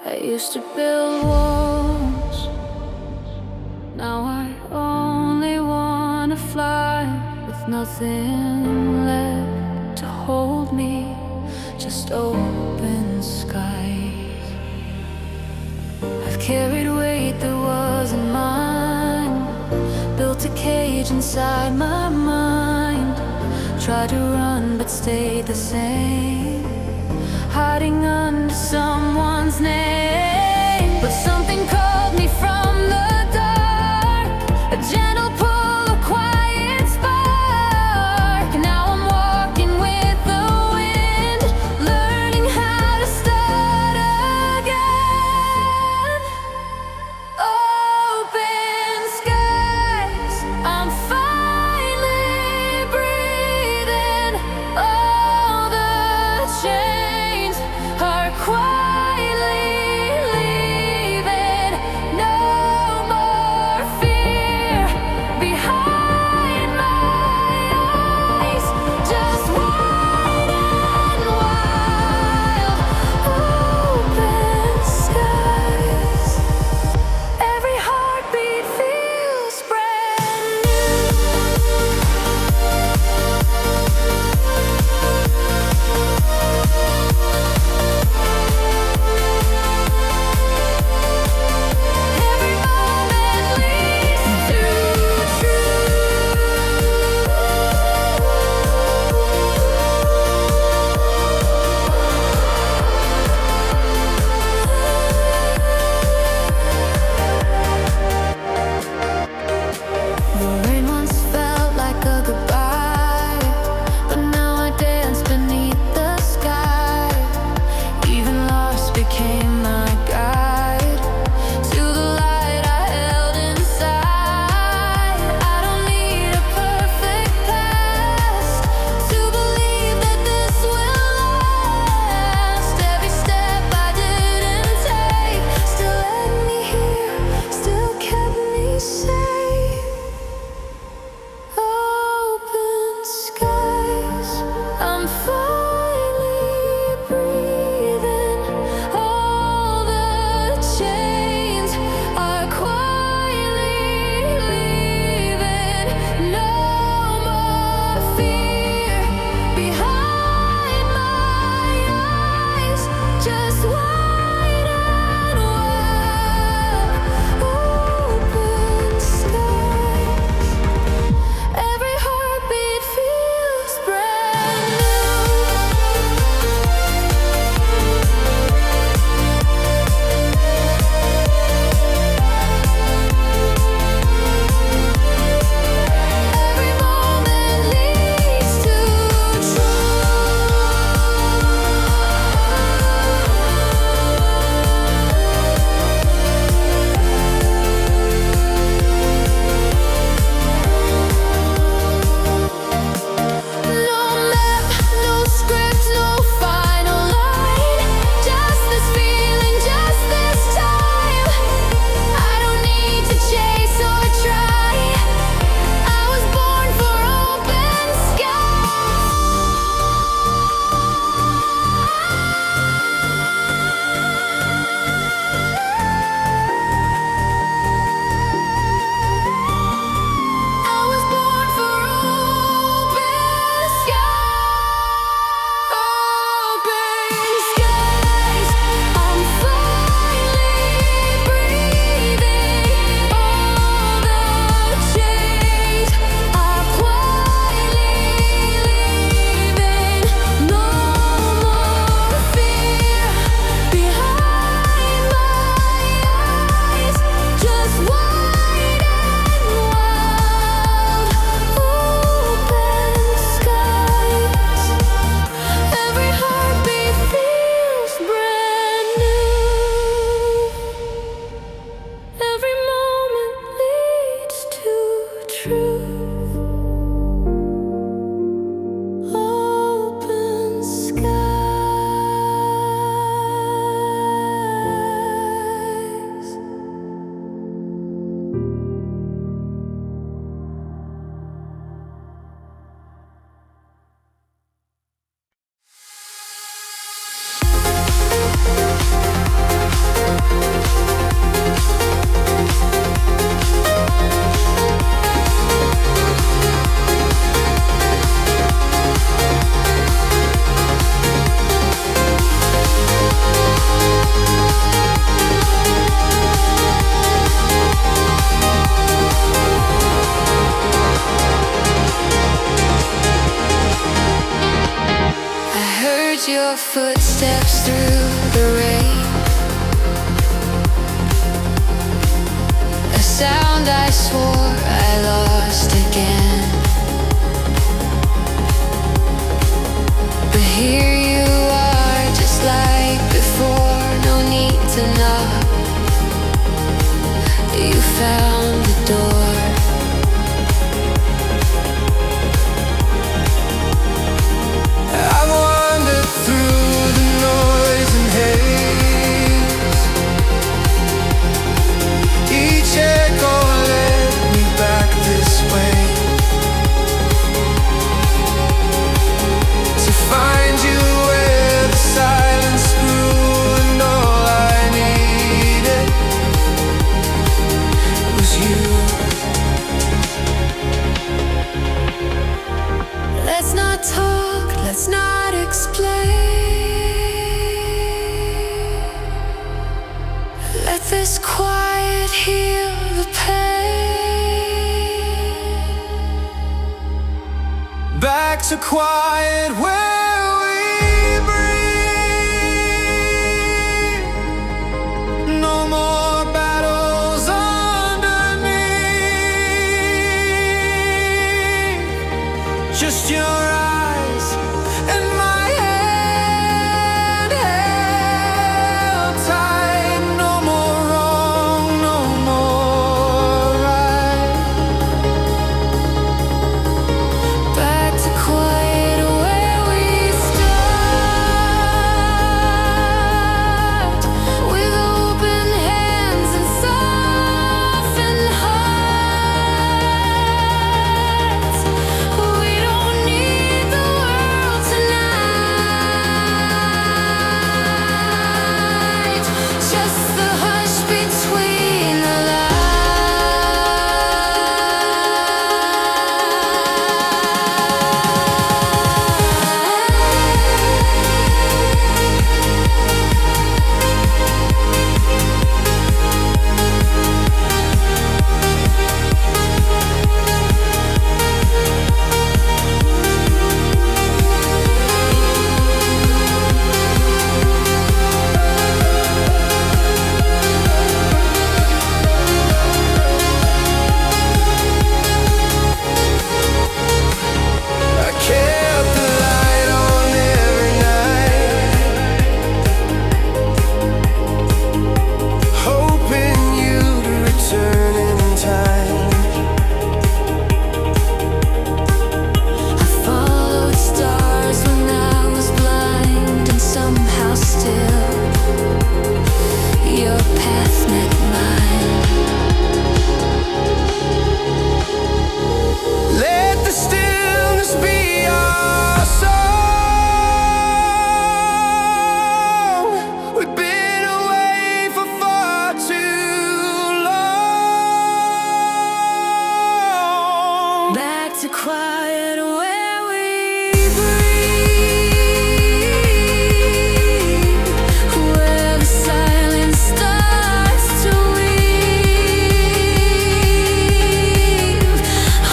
I used to build walls, now I only wanna fly, with nothing left to hold me, just open skies. I've carried weight that wasn't mine, built a cage inside my mind, tried to run but stayed the same, hiding under someone's name. But something called me from the dark, a gentle pull, a quiet spark. Now I'm walking with the wind, learning how to start again. Open skies, I'm finally breathing. All the chains are quiet. first again. But here you are, just like before, no need to knock. You found the door. I've wandered through the noise and haze. Each echo led me back this way, to find you where the silence grew, and all I needed was you. Let's not talk, let's not explain. Let this quiet heal the pain. Back to quiet where we breathe. No more battles underneath. Just your eyes and my hand held tight. No more wrong, no more right. Back to quiet where we start, with open hands and softened hearts. We don't need the world tonight, just the hush between the lines. I kept the light on every night, hoping you'd return in time. I followed stars when I was blind, and somehow still your path met mine. Let the stillness be our song. We've been away for far too long. Back to quiet where we breathe, where the silence starts to weave.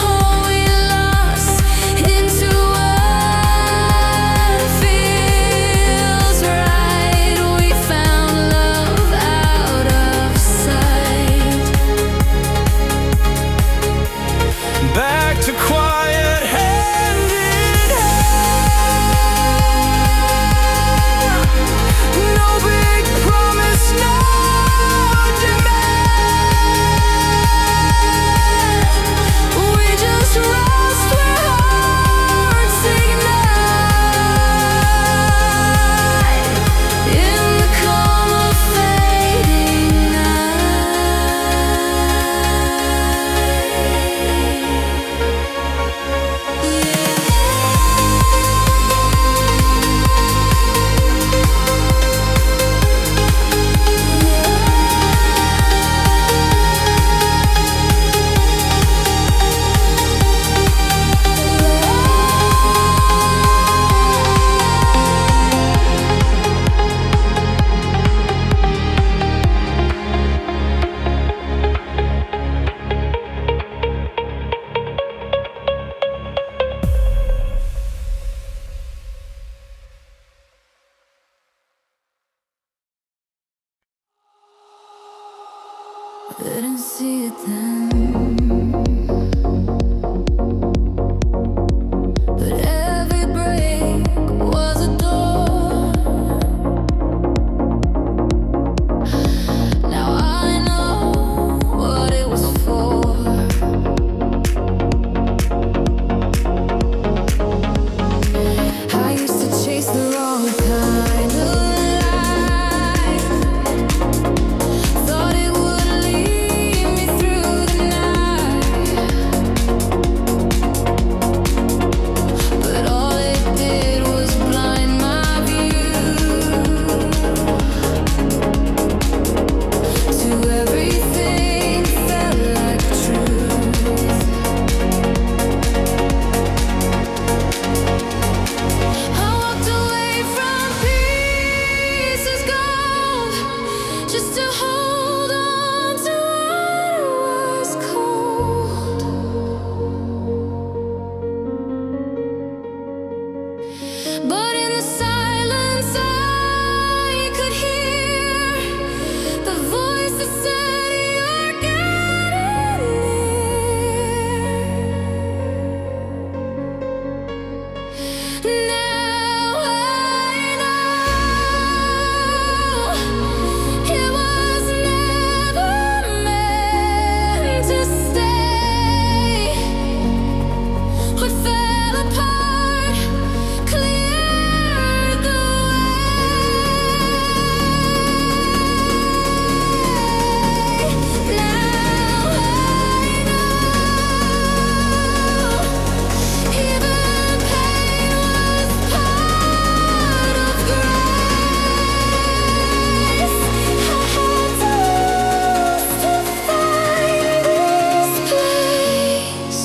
All we lost into what feels right. We found love out of sight. Back to quiet hand in hand. No big promise, no demand. We just rest where hearts ignite, in the calm of fading Didn't see it then. just to hold on to what was cold. But in the silence I could hear the voice that said you're getting near. Now I know it was never meant to stay. What fell apart cleared the way. Now I know even pain was part of grace. I had to lose to find this place.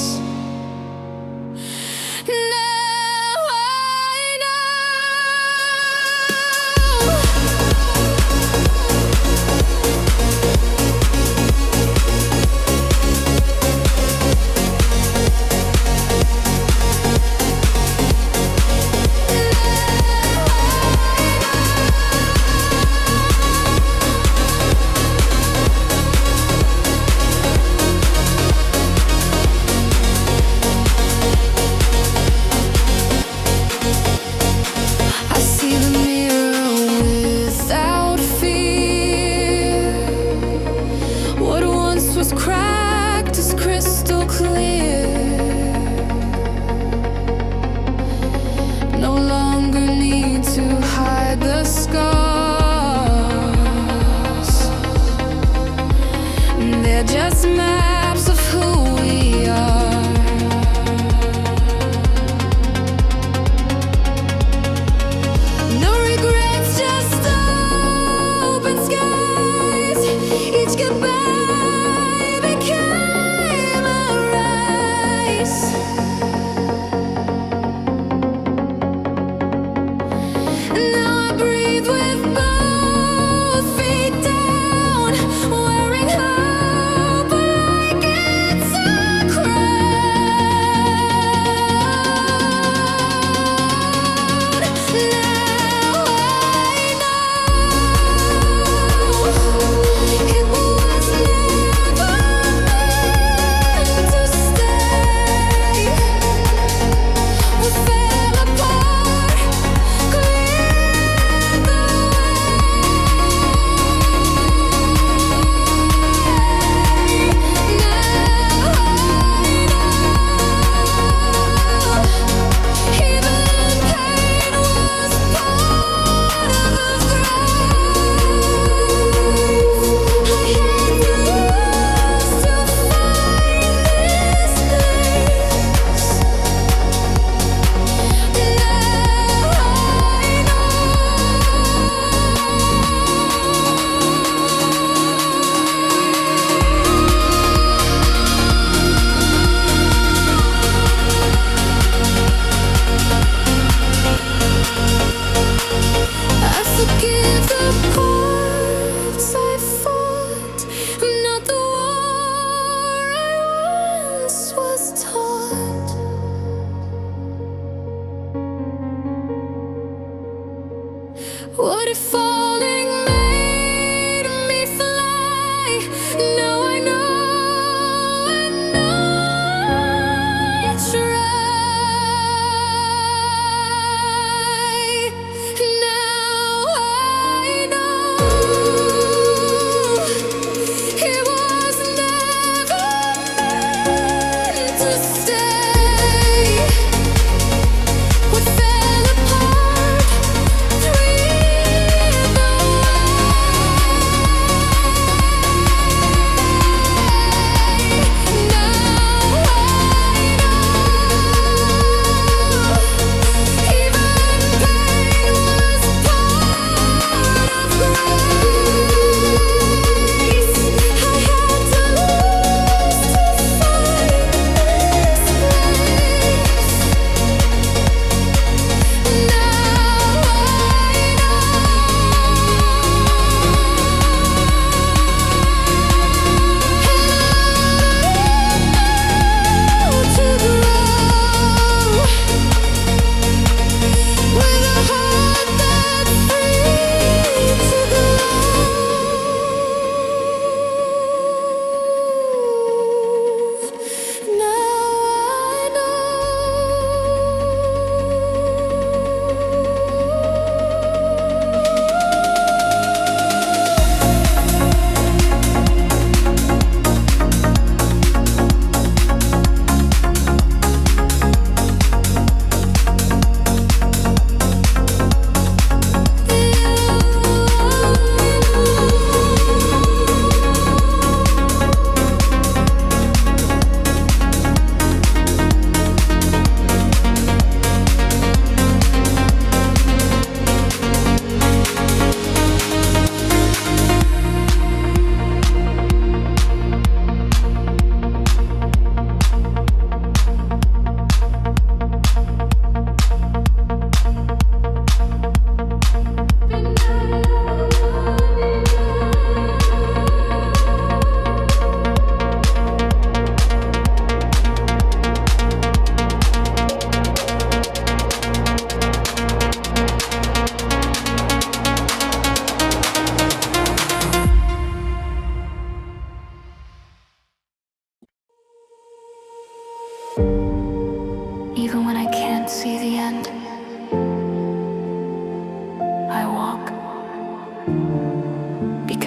Now I know. I see the mirror without fear. What once was cracked is crystal clear. No longer need to hide the scars. They're just maps of who we are. No regrets, just open skies. Each goodbye became a rise. Now I breathe with both feet down, wearing hope like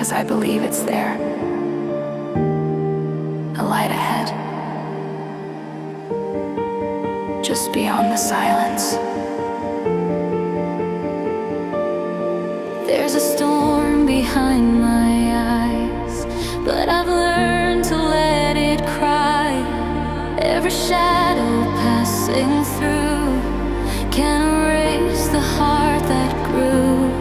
because I believe it's there. A light ahead, just beyond the silence. There's a storm behind my eyes, but I've learned to let it cry. Every shadow passing through can erase the heart that grew.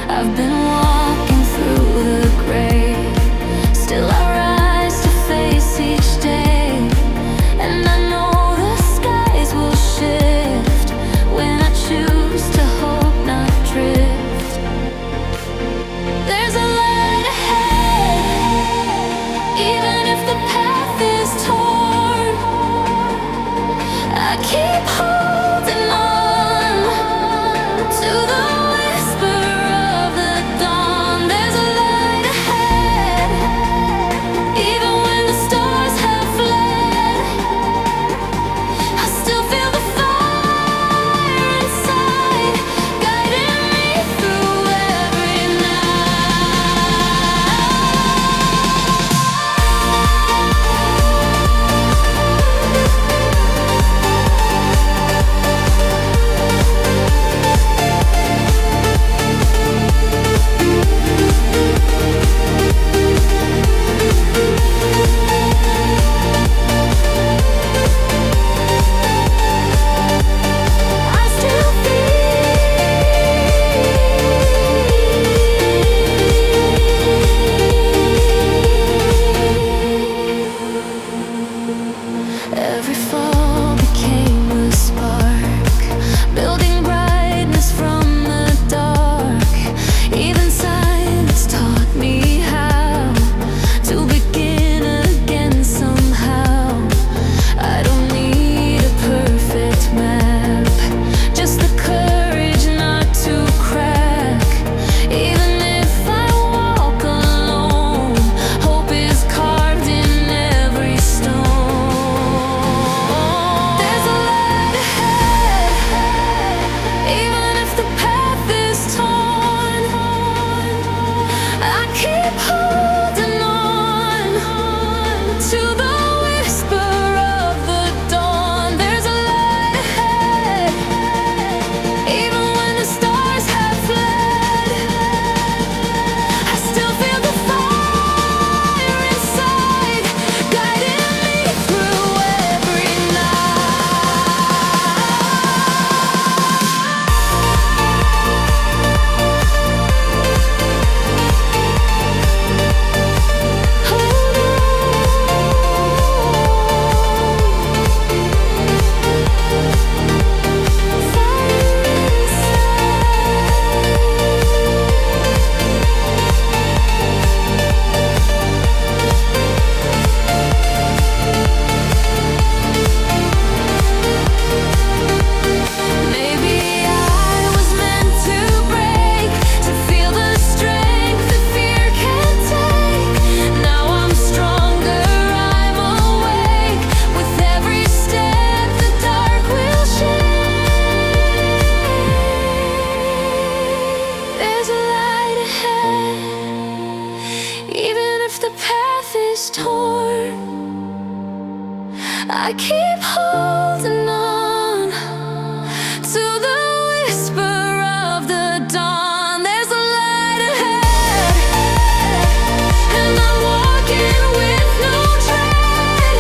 I've been walking through the gray, still I rise to face each day. And I know the skies will shift when I choose to hope, not drift. There's a light ahead, even if the path is torn. I keep holding on to the whisper of the dawn. There's a light ahead, even when the stars have fled. I still feel the fire inside, guiding me through every every fall became a spark, building brightness from the dark. Even silence taught me how to begin again somehow. I don't need a perfect map, just the courage not to crack. Even if I walk alone, hope is carved in every stone. There's a light ahead, even if the path is torn. I keep holding on to the whisper of the dawn. There's a light ahead, even when the stars have fled. I still feel the fire inside, guiding me through every Maybe I was meant to break, to feel the strength that fear can't take. Now I'm stronger, I'm awake. With every step the dark will shake. There's a light ahead, even if the path is torn. I keep holding on to the whisper of the dawn. There's a light ahead, and I'm walking with no dread.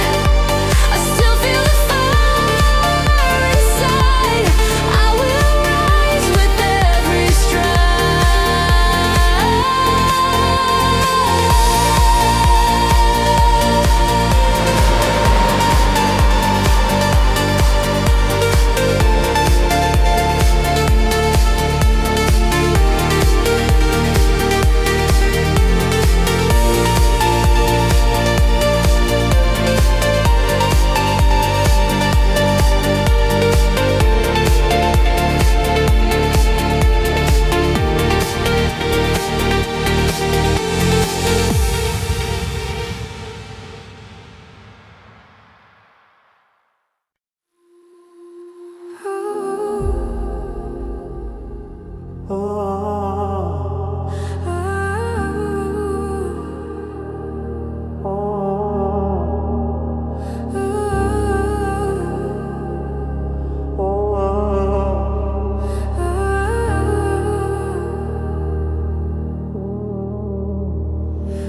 I still feel the fire inside. I will rise with every stride.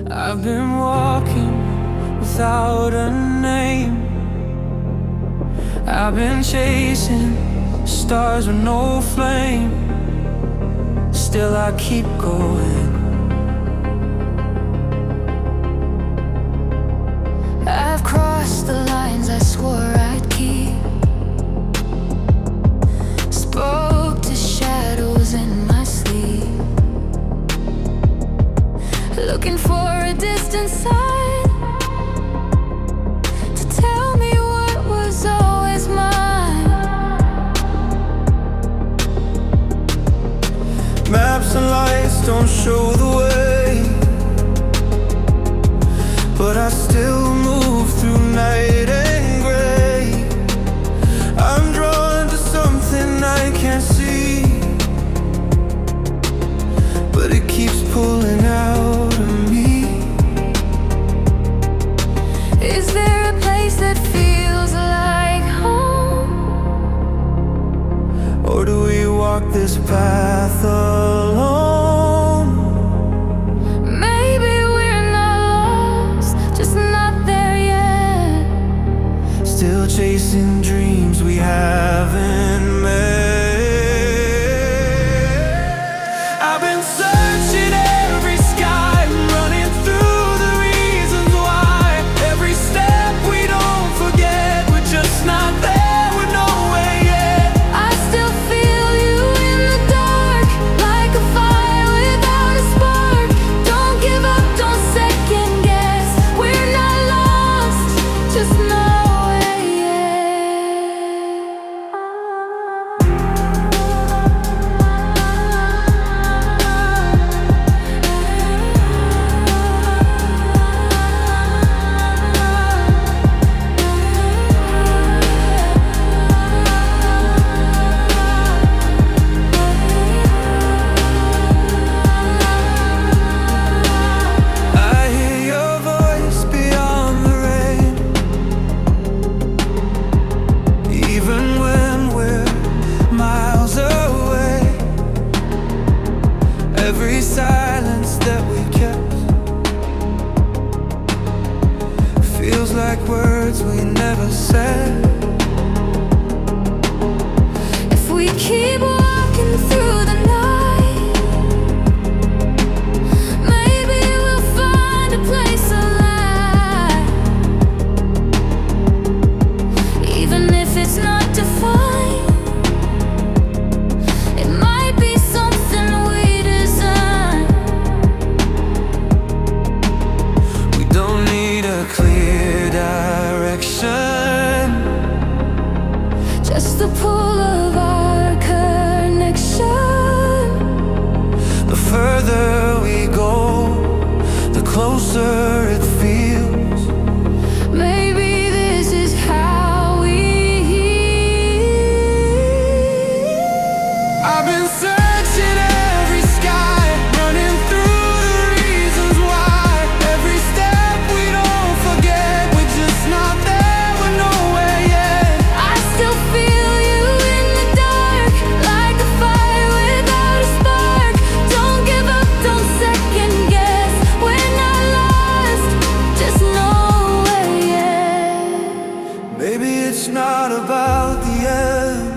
I've been walking without a name. I've been chasing stars with no flame. Still I keep going. I've crossed the lines I swore I'd keep. Spoke to shadows in my sleep, looking for a distant sign to tell me what was always mine. Maps and lights don't show the way, but I still move through night and gray. I'm drawn to something I can't see, but it keeps pulling out of me. Is there a place that feels like home? Or do we walk this path alone? Maybe we're not lost, just not there yet. Still chasing dreams we haven't met. I've been searching every sky, running through the reasons why. Every step we don't forget, we're just not there, we're nowhere yet. I still feel you in the dark, like a fire without a spark. Don't give up, don't second guess. We're not lost, just nowhere yet. I hear your voice beyond the rain, even when we're miles away. Every silence that we kept feels like words we never said. If we keep walking through the night, maybe we'll find a place alive. Even if it's not defined, it might be something we design. We don't need a clear direction, Just the pull of our connection. the further we go, the closer it feels. Maybe this is how we heal. I've been searching every sky, running through the reasons why. Every step we don't forget, we're just not there, we're nowhere yet. I still feel you in the dark, like a fire without a spark. Don't give up, don't second guess. We're not lost, just nowhere yet. Maybe it's not about the end.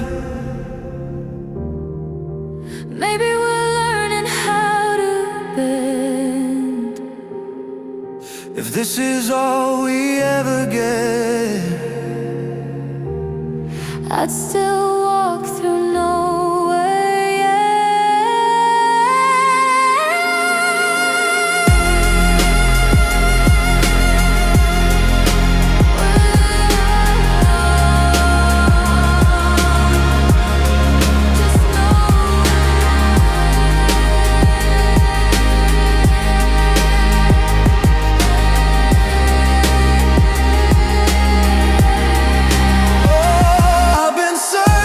Maybe we're learning how to bend. If this is all we ever get, I'd still walk through nowhere yet. Just I've been searching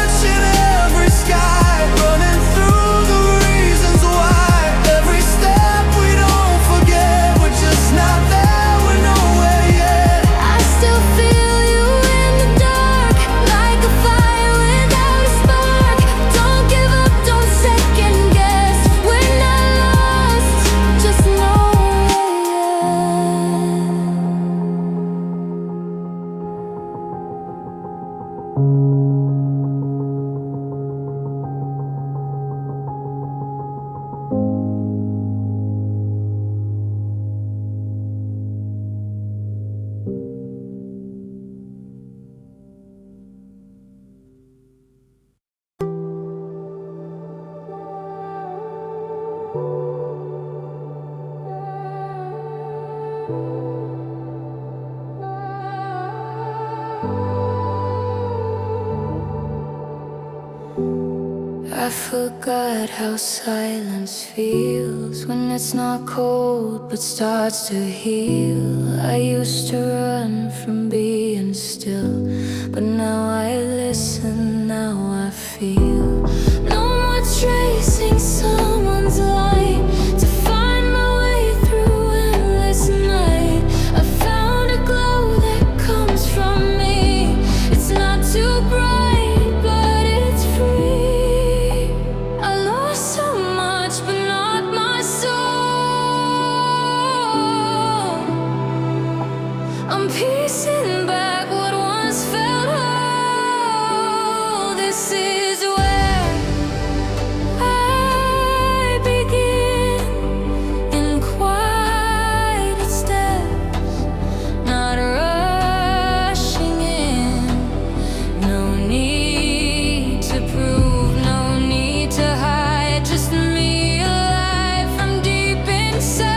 I forgot how silence feels when it's not cold but starts to heal. I used to run from being still, but now I listen, now I feel. No more tracing someone's light to find my way through endless night. I found a glow that comes from me. It's not too bright, but it's free. I'm piecing back what once felt whole. This is where I begin, in quiet steps, not rushing in. No need to prove, no need to hide, just me alive from deep inside.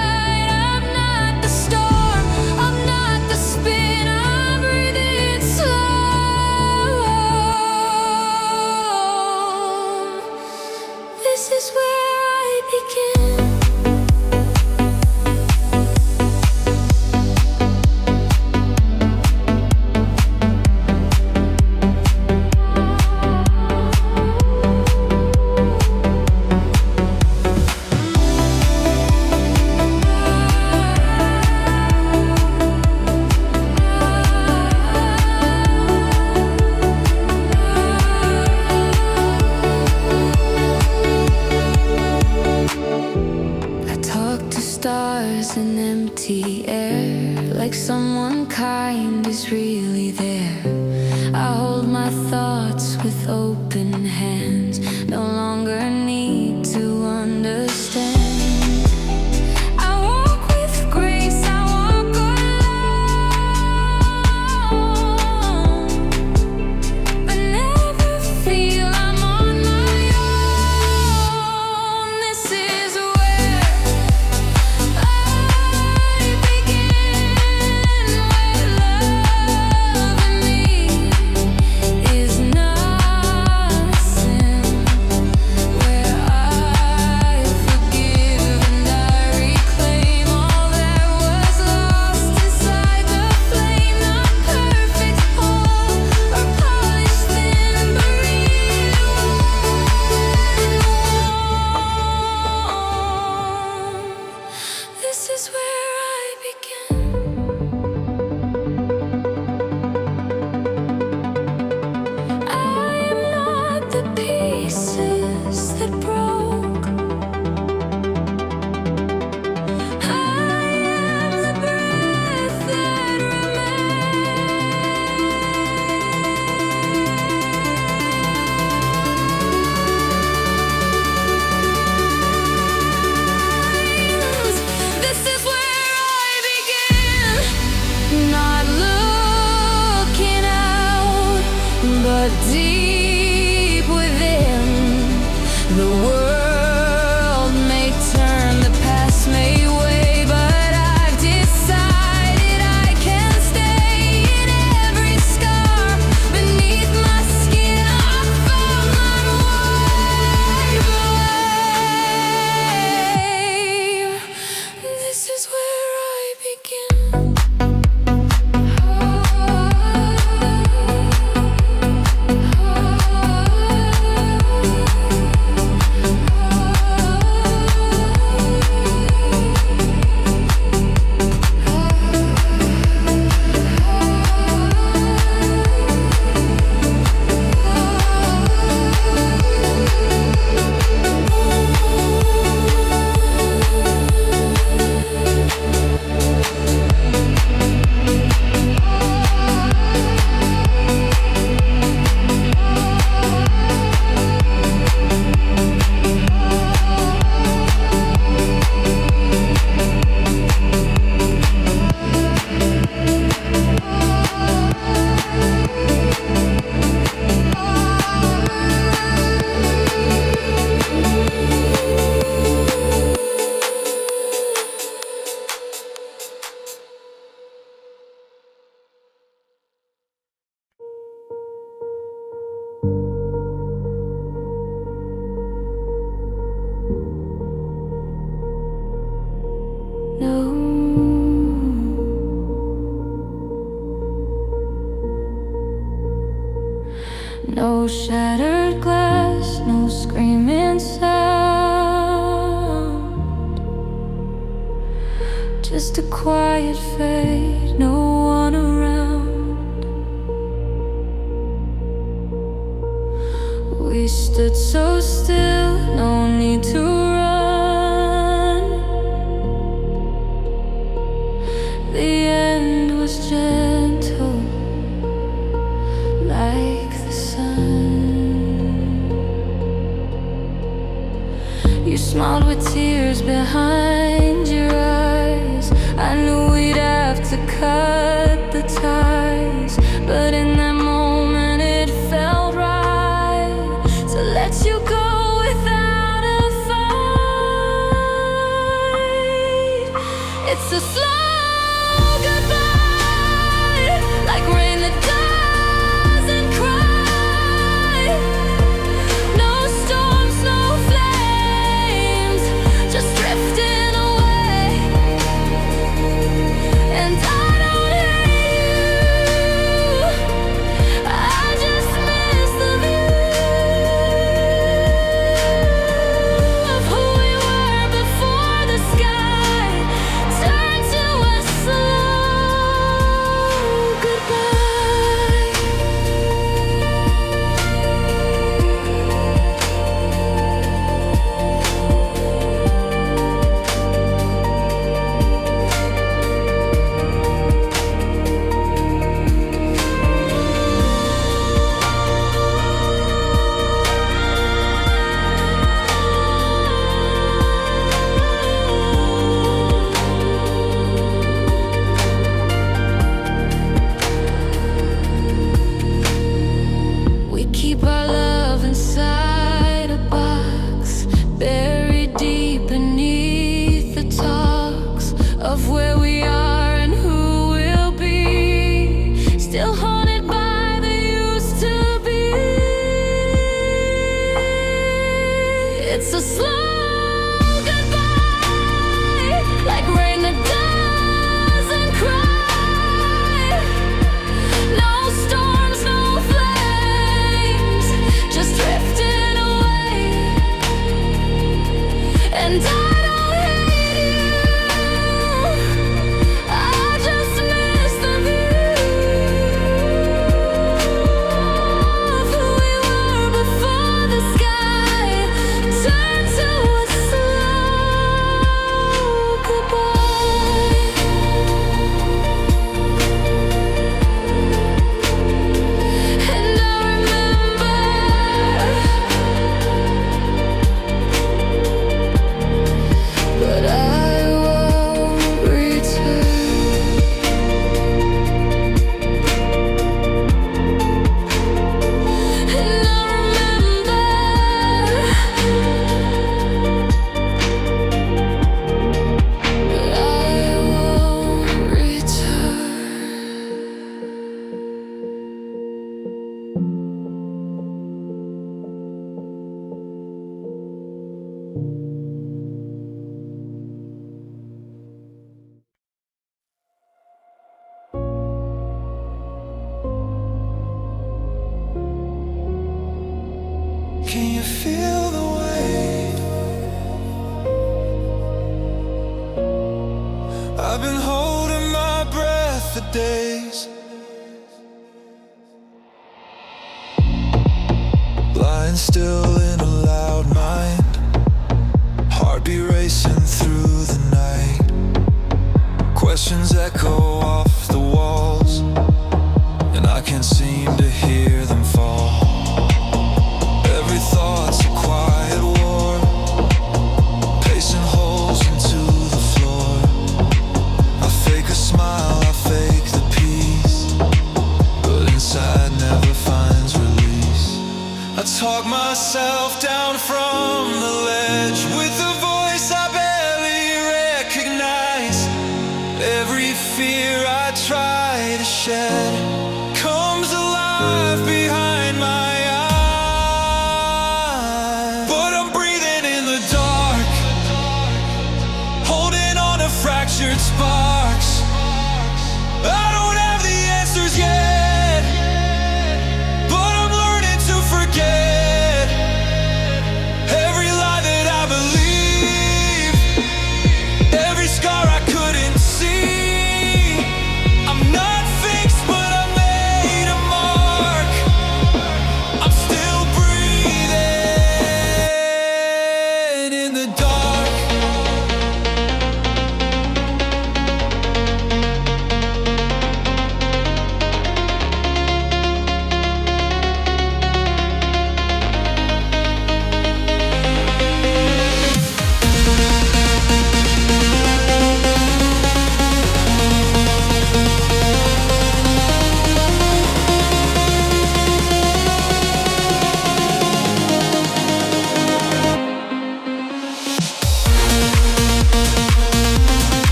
This is where I begin. Stars in empty air, like someone kind is really there. I hold my thoughts with open hands, no longer need to understand. I walk with grace, I walk alone, but never feel I'm on my own. This is deep within. The world may turn, the past may weigh, but I've decided I can stay. In every scar beneath my skin, I found my way. This is where I begin. Oh, No. No shattered glass, no screaming sound. Just a quiet fate, no one around. We stood so still, no need to run. The end was gentle, like the sun. You smiled with tears behind your eyes. I knew we'd have to cut the ties, but in that moment it felt right to let you go without a fight. It's a slow goodbye, like rain that doesn't cry. No storms, no flames, just drifting away. And I don't hate you, I just miss the view of who we were before the sky turned to a slow goodbye. We keep our love inside a box, buried deep beneath the talks of where we are and who we'll be. Still haunted by the used to be. It's a slow goodbye, like rain that doesn't cry. No storms, no flames, just drifting away. And I don't hate you, I just miss the view of who we were before the sky turned to a slow goodbye. And I remember, but I won't return. And I remember, but I won't Can you feel the weight? I've been holding my breath for days, lying still in a loud mind, heartbeat racing through the night. Questions echo off the walls, and I can't seem to hear them fall. Every thought's a quiet war, pacing holes into the floor. I fake a smile, I fake the peace, but inside never finds release. I talk myself down from the ledge with a voice I barely recognize. Every fear I try to shed comes alive behind my eyes. But I'm breathing in the dark, holding on to fractured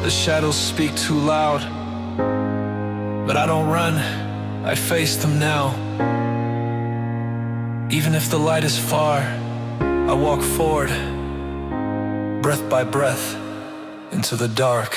The shadows speak too loud, but I don't run, I face them now. Even if the light is far, I walk forward, breath by breath, into the dark.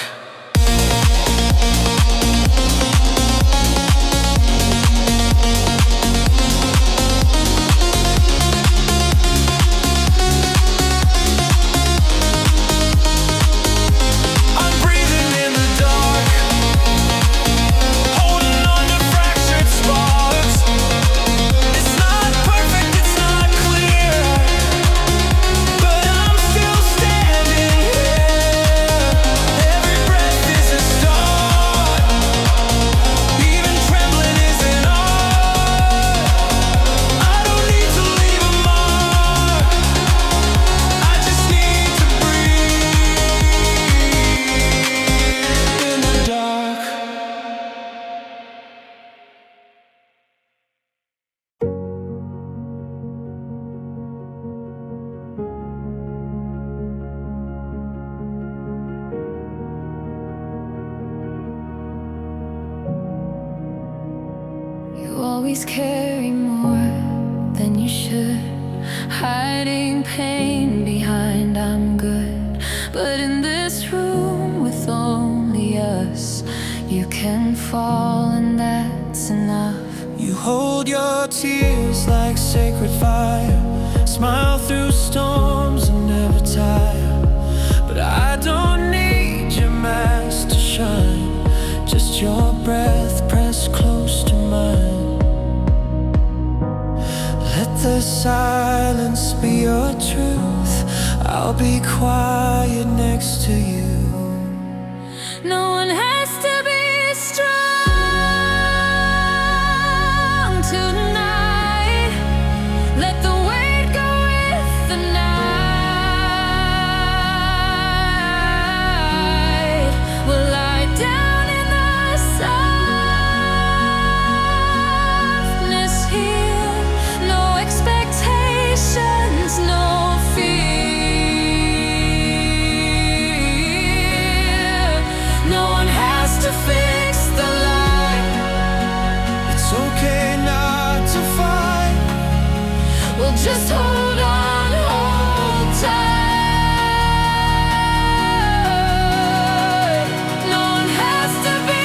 Always carry more than you should, hiding pain behind I'm good. But in this room with only us, you can fall and that's enough. You hold your tears like sacred fire, smile through storms and never tire. But I don't need your mask to shine, just your breath pressed close to mine. Let the silence be your truth, I'll be quiet next to you. No one has to be strong tonight. Let the weight go with the night. We'll lie down in the softness here. No expectations, no fear. No one has to fix the light. It's okay not to fight. We'll just hold on, hold tight. No one has to be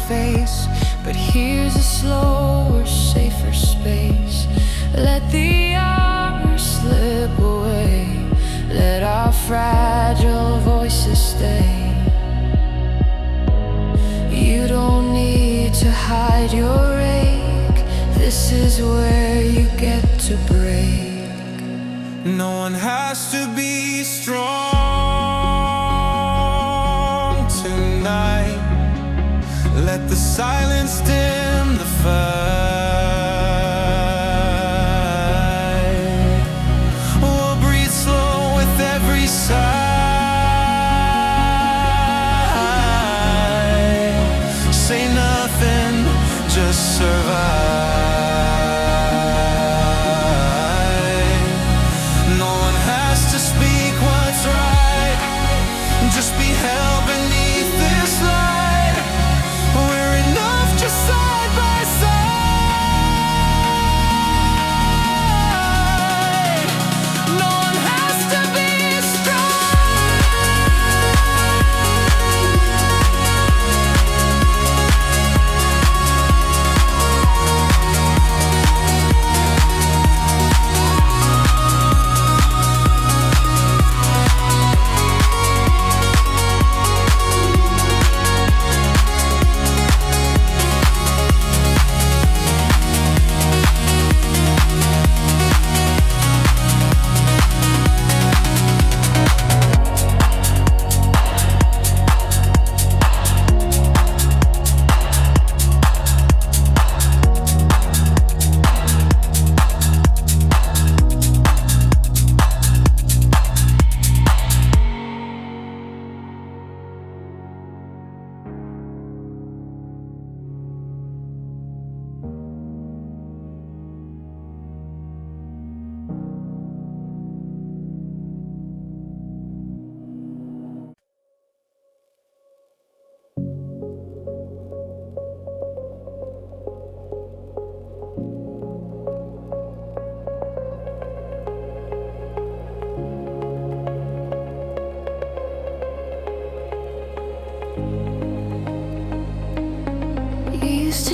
face, but here's a slower, safer space. Let the hours slip away, let our fragile voices stay. You don't need to hide your ache, this is where you get to break. No one has to be strong tonight. Let the silence dim the fight. We'll breathe slow with every sigh. Say nothing, just survive. No one has to speak what's right, just be held beneath this light. We're enough just side by side.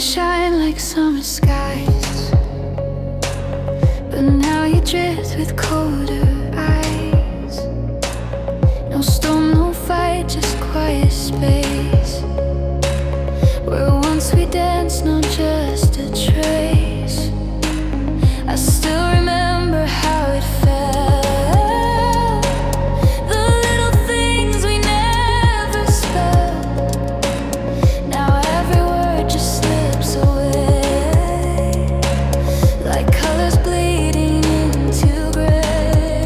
shine like summer skies, but now you drift with colder eyes. No storm, no fight, just quiet space, where once we danced, not just a trace. I still remember how it felt, the little things we never spelled. Now every word just slips away, like colors bleeding into gray.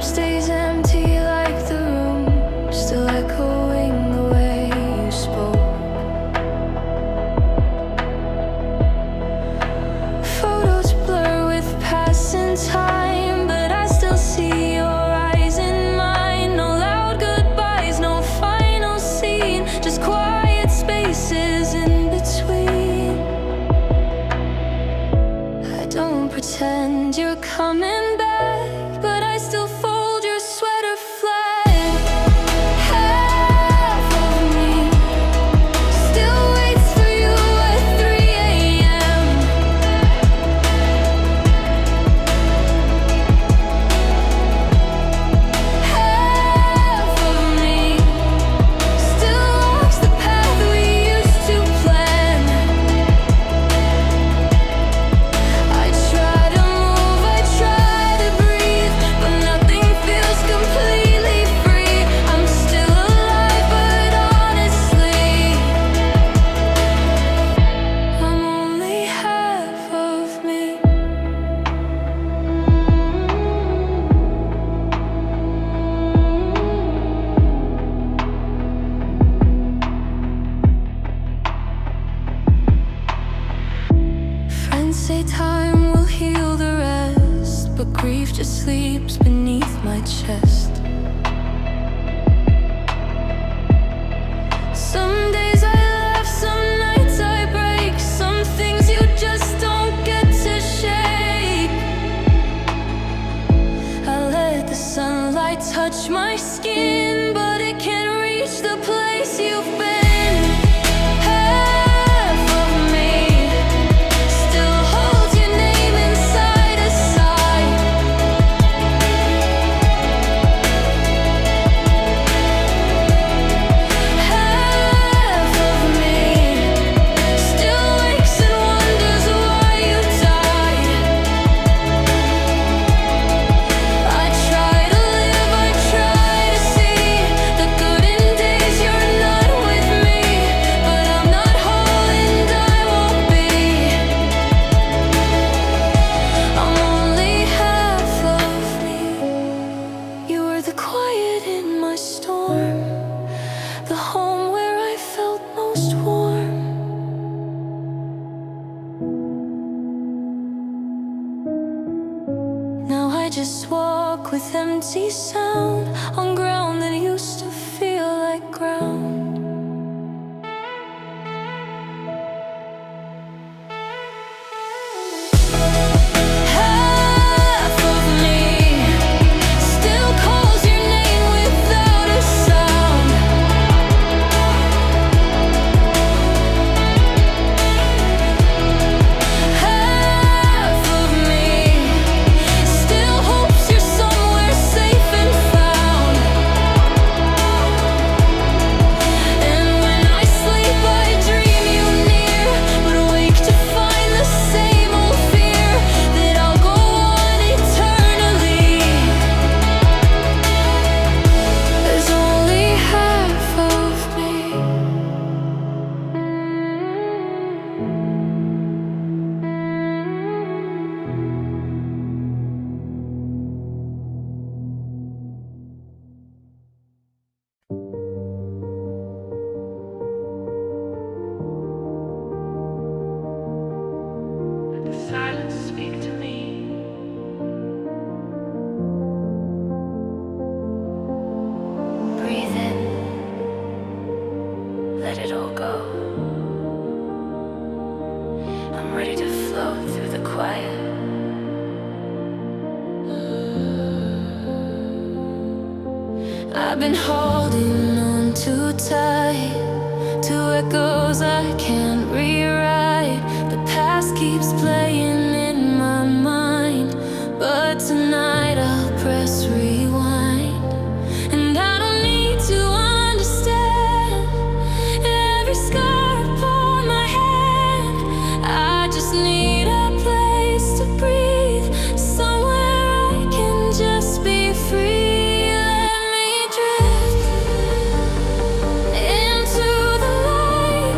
cup stays empty like the room, still echoing the way you spoke. Photos blur with passing time, but I still see your eyes in mine. No loud goodbyes, no final scene, just quiet spaces in between. I don't pretend you're coming back, but I still fold your sweater flag. Half of me still waits for you at 3 a.m. Half of me still walks the path we used to plan. I try to move, I try to breathe, but nothing feels completely free. I'm still alive, but honestly, I'm only half of me. Friends say time will heal the rest, but grief just sleeps beneath my chest. Some days I laugh, some nights I break, some things you just don't get to shake. I let the sunlight touch my skin, but it can't reach the place you've been. Half of me still holds your name inside a sigh. Half of me still wakes and wonders why you died. I try to live, I try to see the good in days you're not with me, but I'm not whole and I won't be. I'm only half of me. You were the quiet in my storm, the home where I felt most warm. Now I just walk with empty sound on ground that used to feel like ground. Half of me still calls your name without a sound. Half of me still hopes you're somewhere safe and found. And when I sleep, I dream you near, but wake to find the same old fear that I'll go on eternally. There's only half of me. Let the silence speak to me. Breathe in, let it all go. I'm ready to float through the quiet. I've been holding on too tight to echoes I can't rewrite. The past keeps playing in my mind, but tonight I'll press rewind. And I don't need to understand every scar upon my hand. I just need a place to breathe, somewhere I can just be free. Let me drift into the light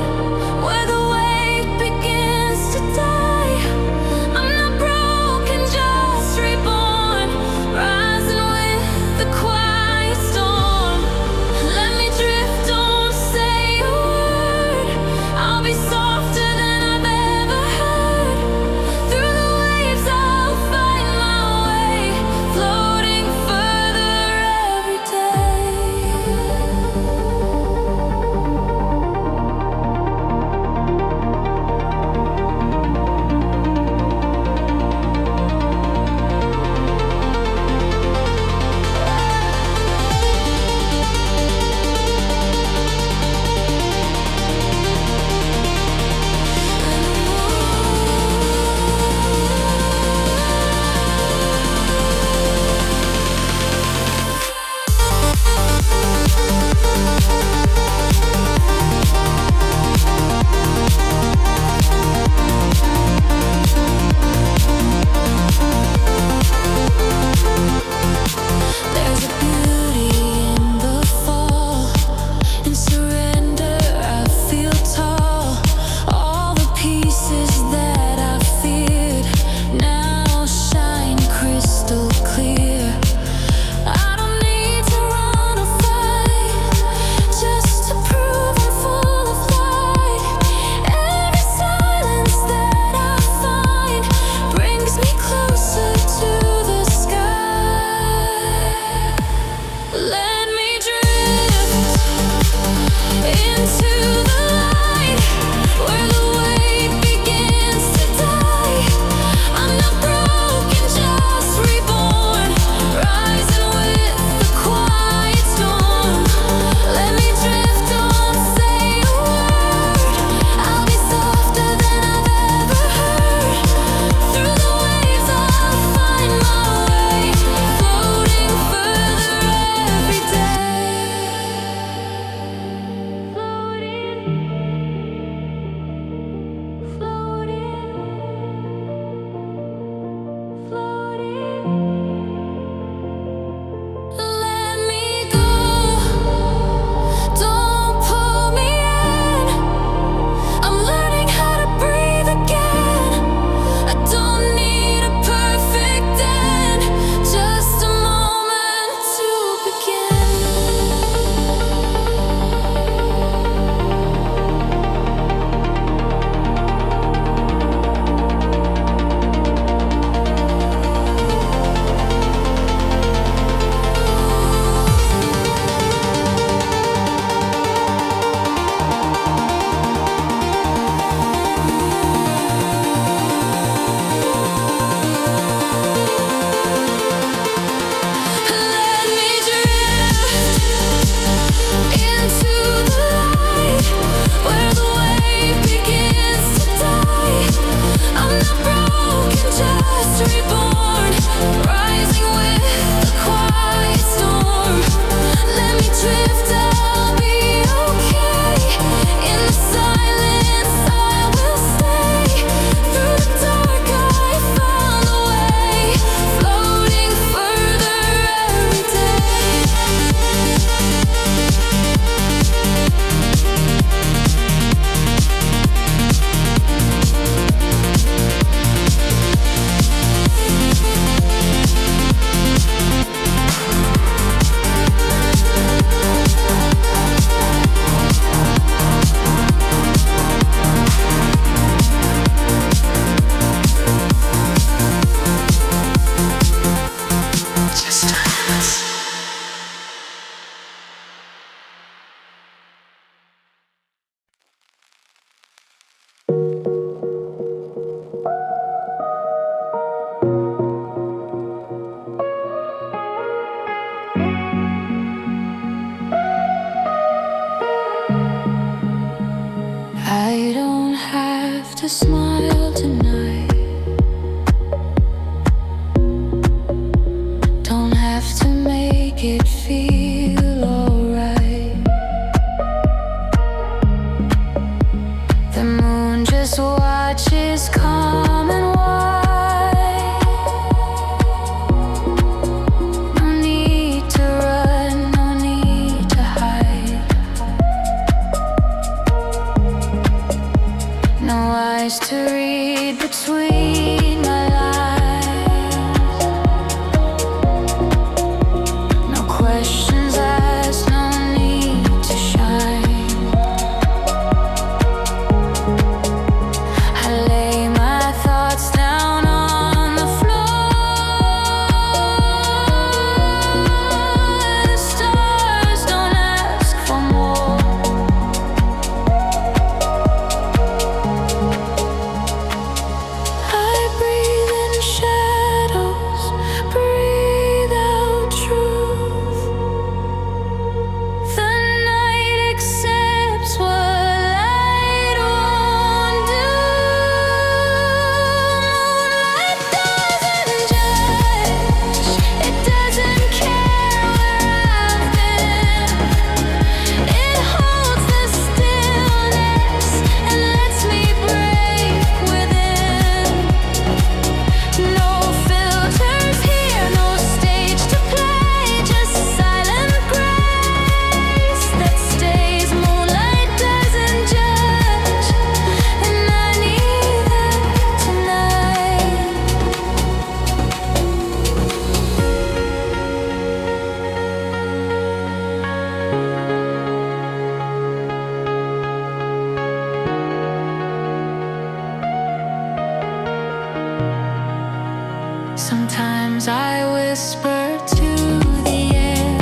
Sometimes I whisper to the air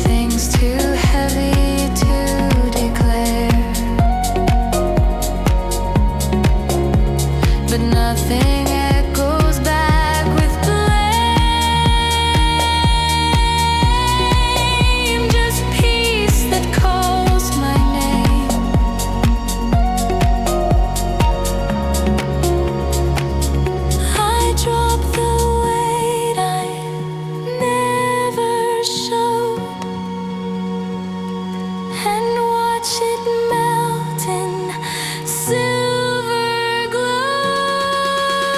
things too heavy to declare, but nothing echoes back with blame. Just peace that calls my name. I drop the weight I never showed and watch it melt in silver glow.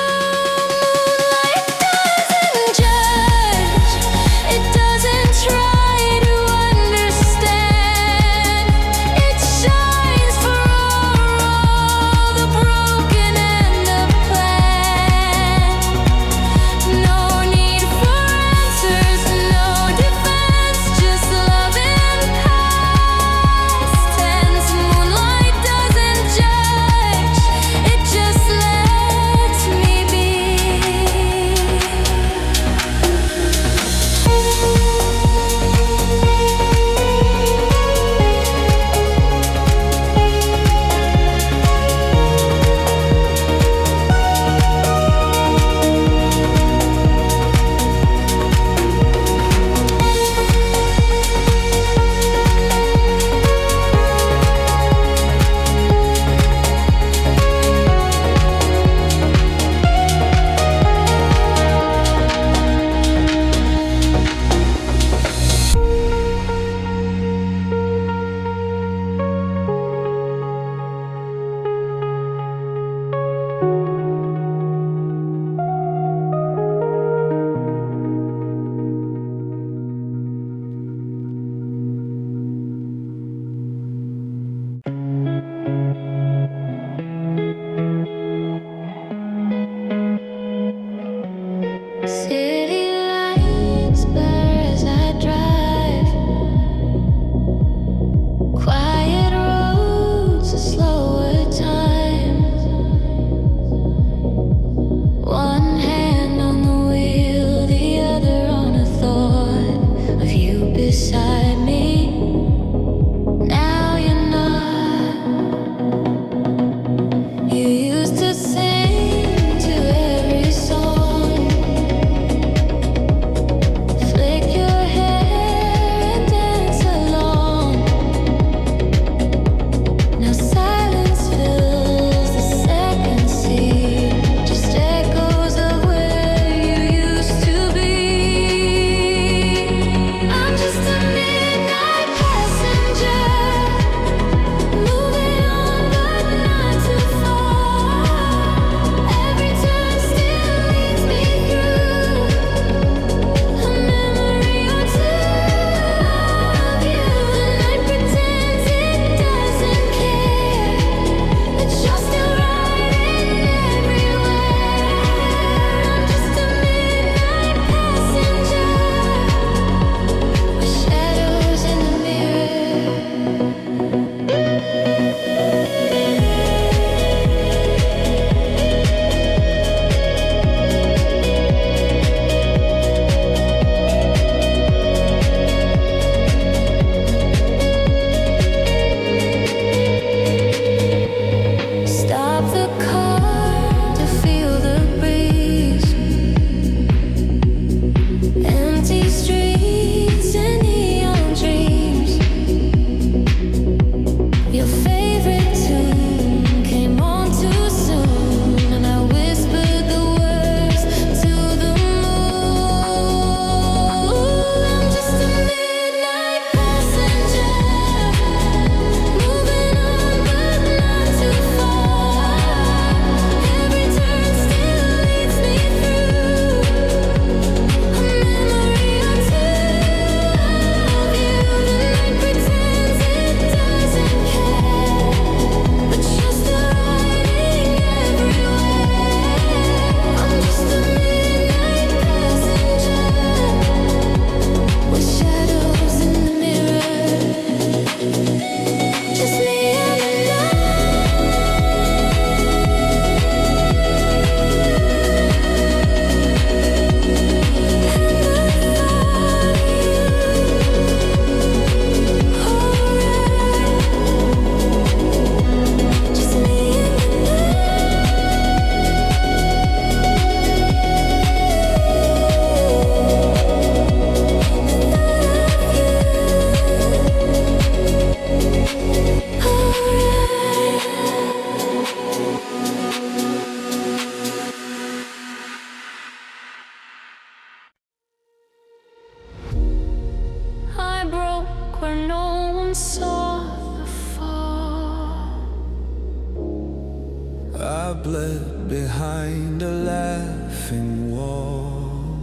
I bled behind a laughing wall,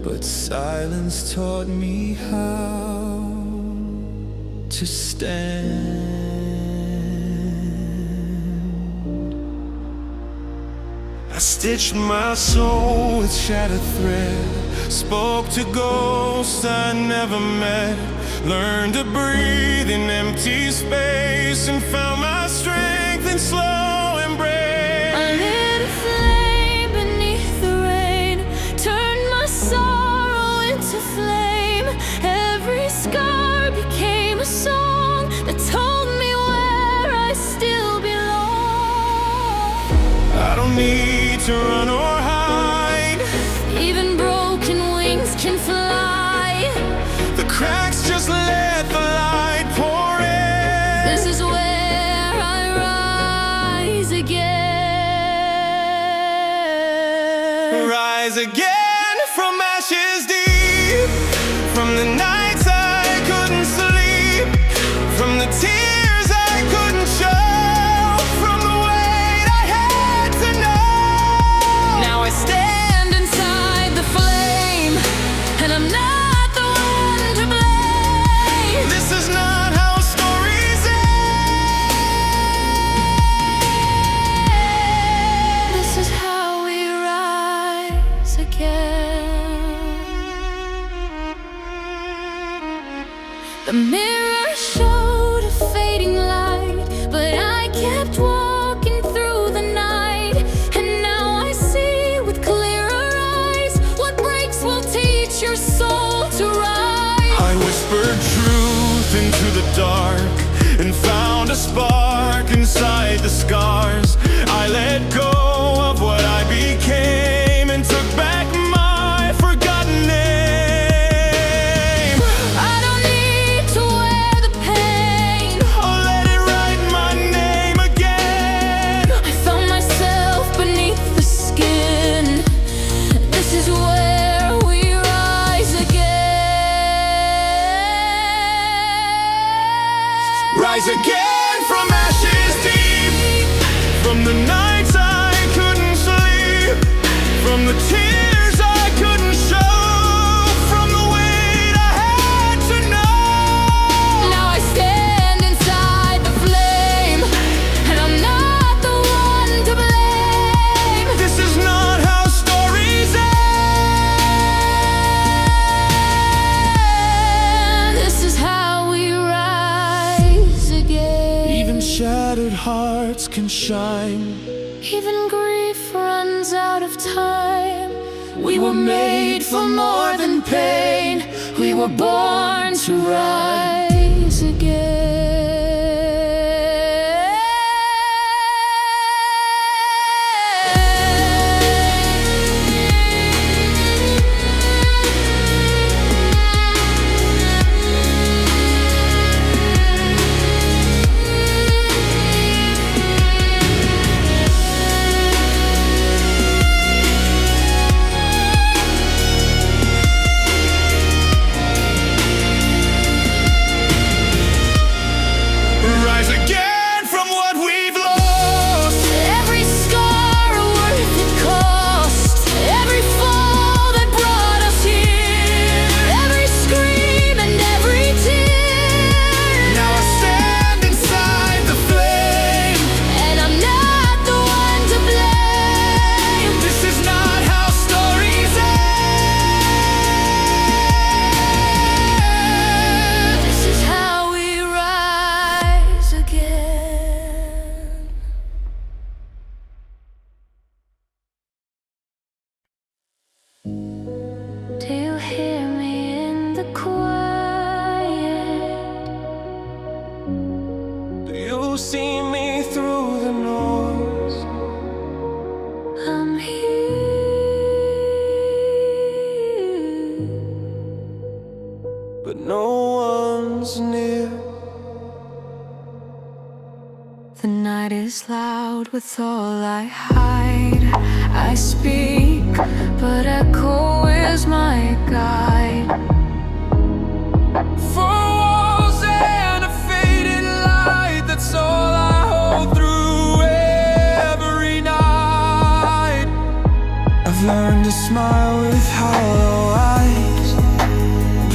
but silence taught me how to stand. I stitched my soul with shattered thread, spoke to ghosts I never met, learned to breathe in empty space, and found my strength in slow embrace. I lit a flame beneath the rain, turned my sorrow into flame. Every scar became a song that told me where I still belong. I don't need to run or hide, even broken wings can fly. the cracks just let the light pour in. This is where I rise again. Rise again from ashes deep, from the nights I couldn't sleep, from the tears I couldn't show, from the weight I had to know. Now I stand inside the flame, and I'm not the one to blame. This is not how stories end. This is how we rise again. The mirror showed a fading light, but I kept walking through the night. And now I see with clearer eyes, what breaks will teach your soul to rise. I whispered truth into the dark and found a spark inside the scars. I let go of what I became and took back my forgotten name. I don't need to wear the pain. I'll let it write my name again. I found myself beneath the skin. This is where we rise again. Rise again from ashes deep, from the nights I couldn't sleep, from the tears I couldn't show, from the weight I had to know. Now I stand inside the flame, and I'm not the one to blame. This is not how stories end. This is how we rise again. Even shattered hearts can shine. Even grief runs out of time. We were made for more than pain. We were born to rise Rise again from what we've lost. Every scar a worth it cost. Every fall that brought us here. Every scream and every tear. Now I stand inside the flame, And I'm not the one to blame. this is not how stories end. This is how we rise again. Do you hear me in the quiet? Do you see me through the noise? I'm here, But no one's near. the night is loud with all I hide. I speak, but echo is my guide. Four walls and a faded light, that's all I hold through a smile with hollow eyes,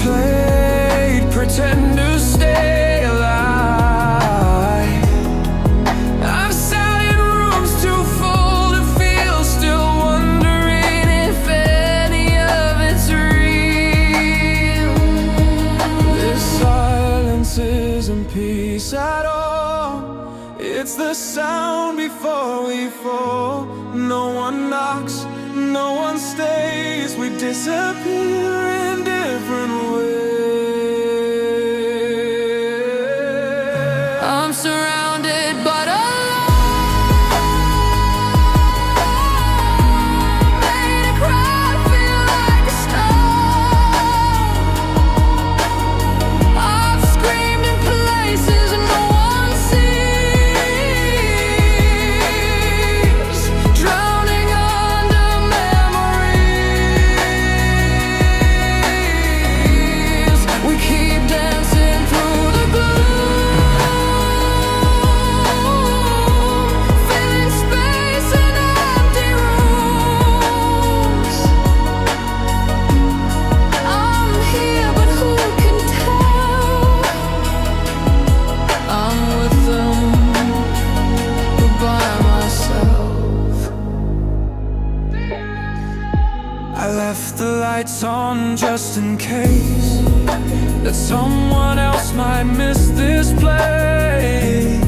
played pretend to stay alive. I've sat in rooms too full to feel, still wondering if any of it's real. This silence isn't peace at all, it's the sound before we fall. No one knocks, no one stays, we disappear in different ways. I'm surrounded but alone, made a crowd feel like a stone. I've screamed in places no one sees, drowning under memories. We keep dancing through the gloom, filling space in empty rooms. I'm here, but who can tell? I'm with them, but by myself. I left the lights on just in case that someone else might miss this place.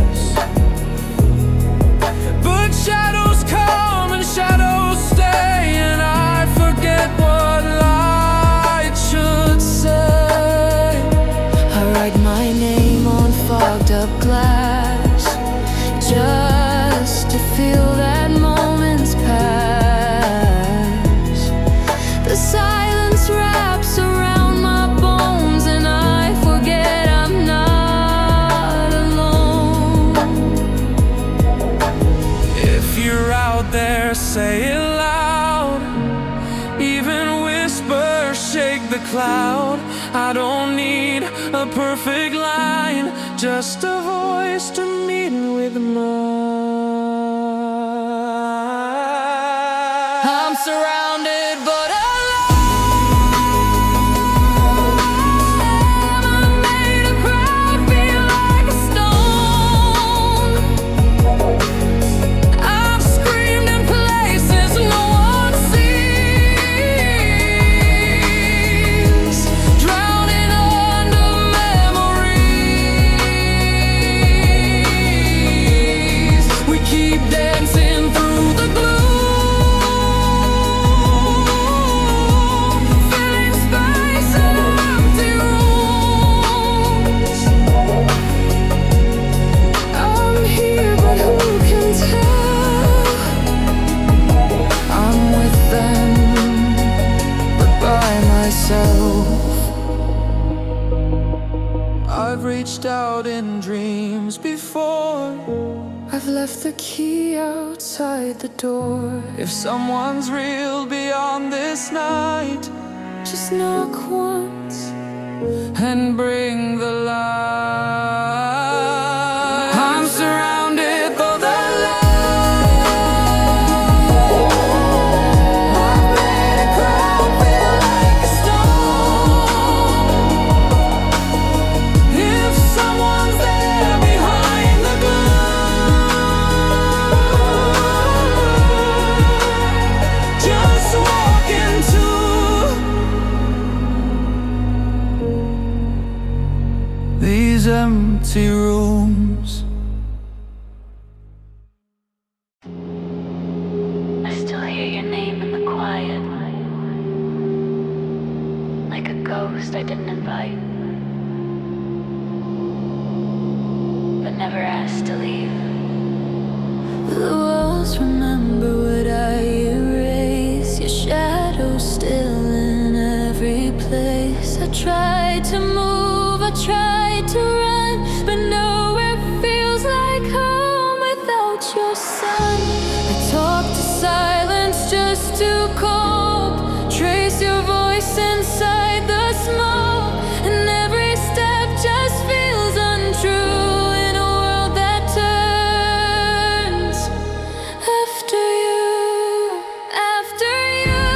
But shadows come and shadows stay, and I forget what light should say. I write my name on fogged up glass, just to feel that moment's pass. The silence wraps around my bones, and I forget I'm not alone. If you're out there, say it loud. Even whispers shake the cloud. I don't need a perfect line, just a voice to meet with mine. I'm surrounded but alone, I made a crowd feel like a stone. I've screamed in places no one sees, drowning under memories. We keep dancing through the gloom, filling space in empty rooms. I'm here, but who can tell? I'm with them, but by myself. I've reached out in dreams before, I've left the key outside the door. If someone's real beyond this night, just knock once and bring the light. I'm surrounded but alone, I've made a crowd feel like a stone. If someone's there behind the gloom, just walk into these empty rooms. I still hear your name in the quiet, like a ghost I didn't invite, but never asked to leave. The walls remember what I erase, your shadow still in every place. I tried to move, I tried to run, but nowhere feels like home without your sun. I talk to silence just to cope, trace your voice inside the smoke, and every step just feels untrue in a world that turns after you, after you.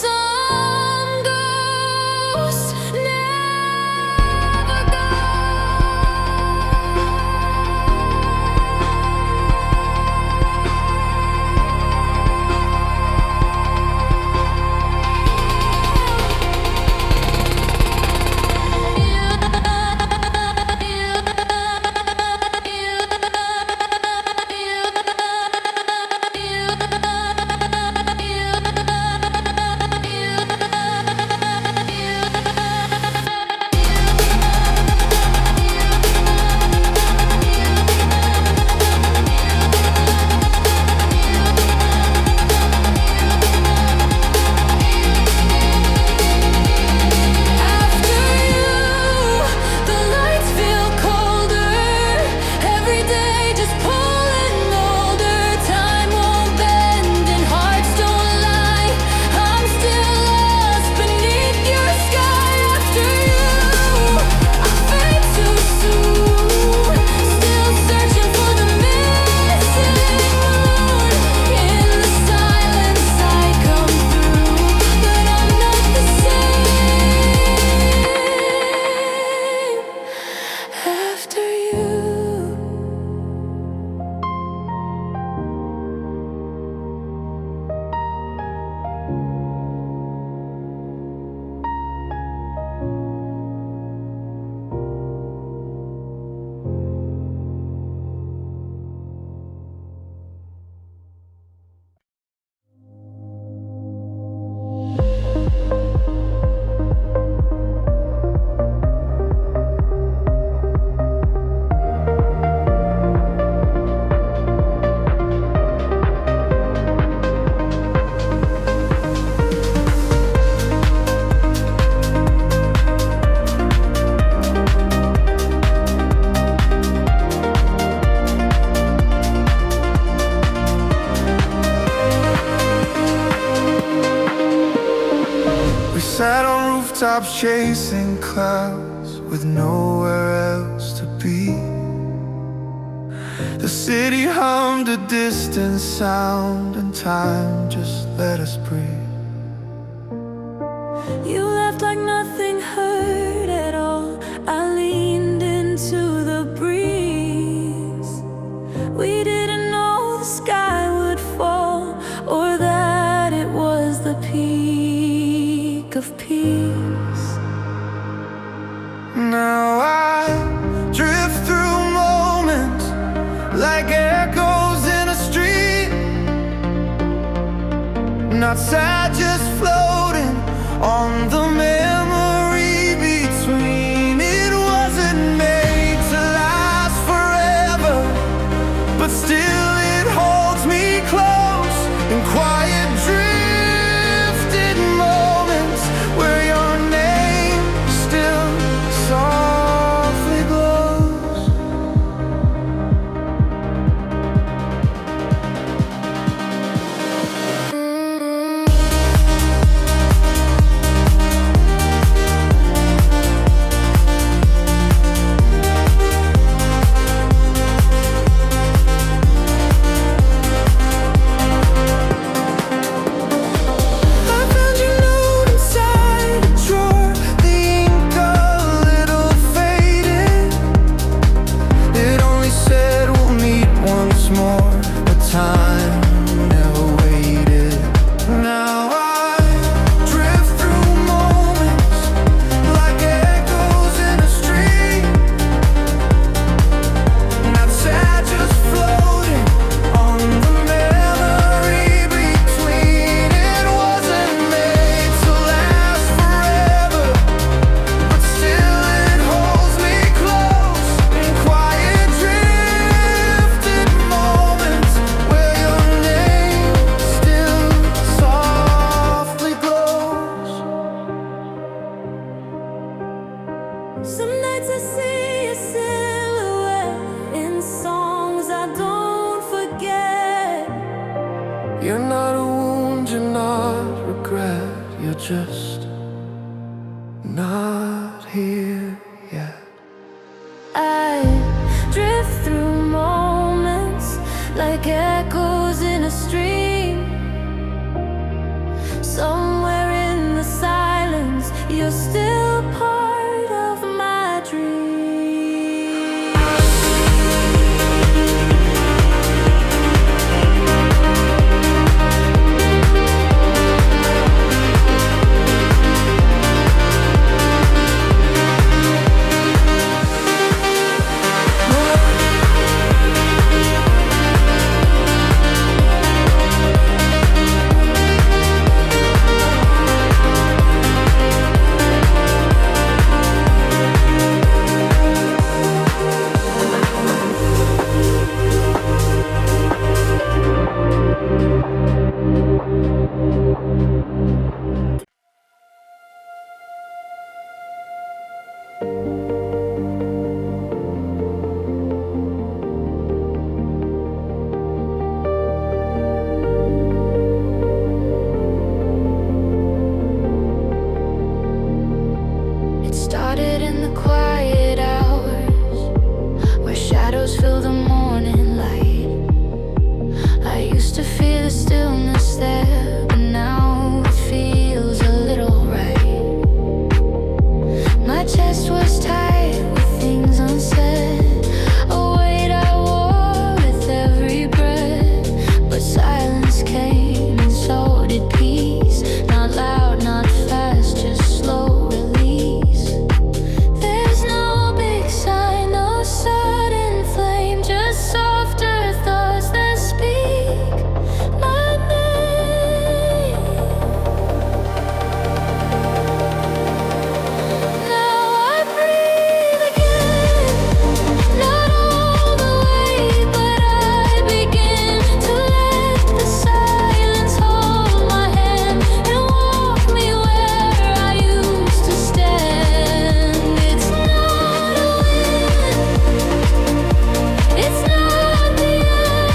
Some ghosts never go. Sat on rooftops chasing clouds with nowhere else to be. The city hummed a distant sound, and time just let us breathe. You left like nothing hurt at all. I leaned into the breeze. We didn't know the sky would fall, or that it was the peak of peace. Now I drift through moments like echoes in a street. Not sad, just floating on the memory between. It wasn't made to last forever, but still it holds me close in quiet drifted moments where your name still softly glows. I found your note inside a drawer, the ink a little faded. It only said we'll meet once more, but time never waited. Now I drift through moments like echoes in a street. Not sad, just floating on the memory between. It wasn't made to last forever, but still it holds me close in quiet drifted moments where your name still softly glows. Some nights I see a silhouette in songs I don't forget. You're not a wound, you're not regret, you're just not here yet. I drift through moments like echoes in a stream. Somewhere started in the quiet hours, where shadows fill the morning light. I used to fear the stillness there, but now it feels a little right. My chest was tight with things unsaid, a weight I wore with every breath. But silence came and so did peace. Not loud, not fast, just slow release. There's no big sign, no sudden flame, just softer thoughts that speak my name. Now I breathe again, not all the way, but I begin to let the silence hold my hand and walk me where I used to stand. It's not a win, it's not the end,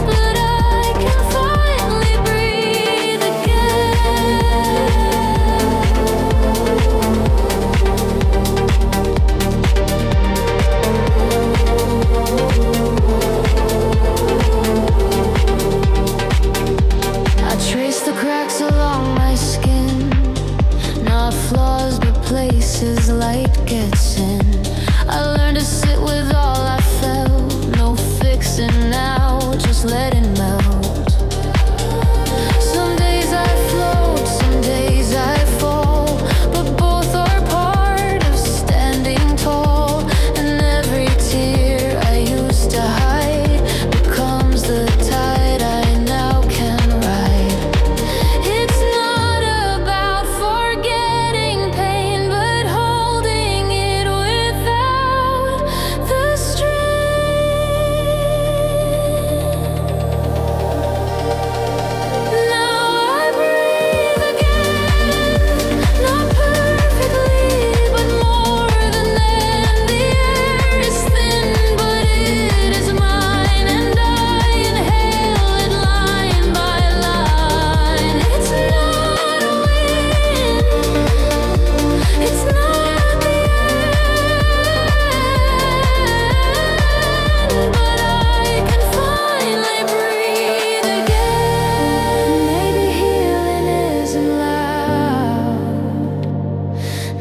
but I can finally breathe again. I trace the cracks along my skin, not flaws but places light gets in. I learned to sit with all I felt, no fixing now, just letting melt. Some days I float, some days I fall, but both are part of standing tall. And every tear I used to hide becomes the tide I now can ride. It's not about forgetting pain, but holding it without the strain. Now I breathe again, not perfectly, but more than then. The air is thin, but it is mine, and I inhale it line by line. It's not a win, it's not the end, but I can finally breathe again. Maybe healing isn't loud,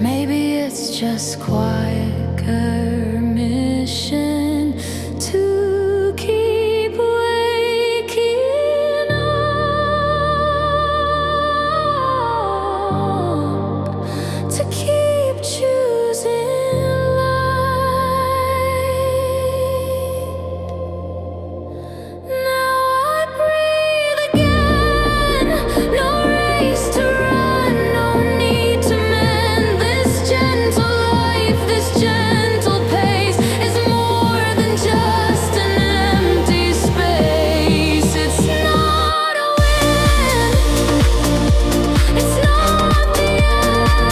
maybe it's just quiet permission to keep waking up, to keep choosing light. Now I breathe again, no race to run, no need to mend. This gentle life, this gentle pace is more than just an empty space. It's not a win, it's not the end,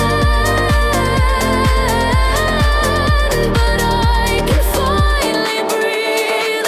but I can finally breathe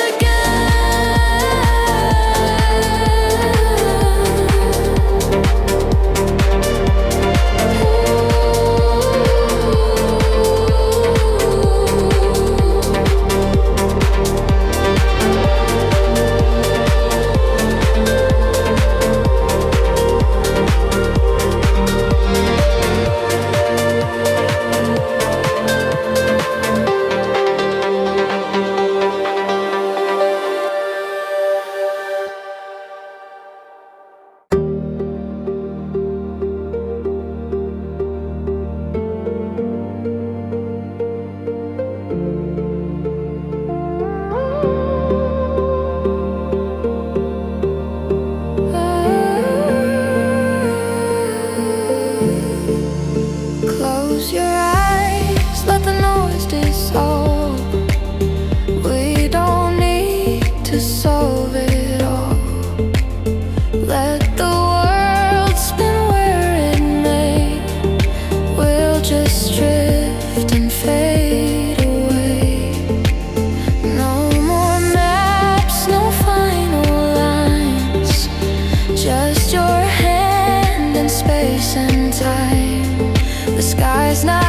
Close your eyes, let the noise dissolve. We don't need to solve it all. Let the world spin where it may. We'll just drift and fade away. No more maps, no final lines, just your hand in space and time. sky's not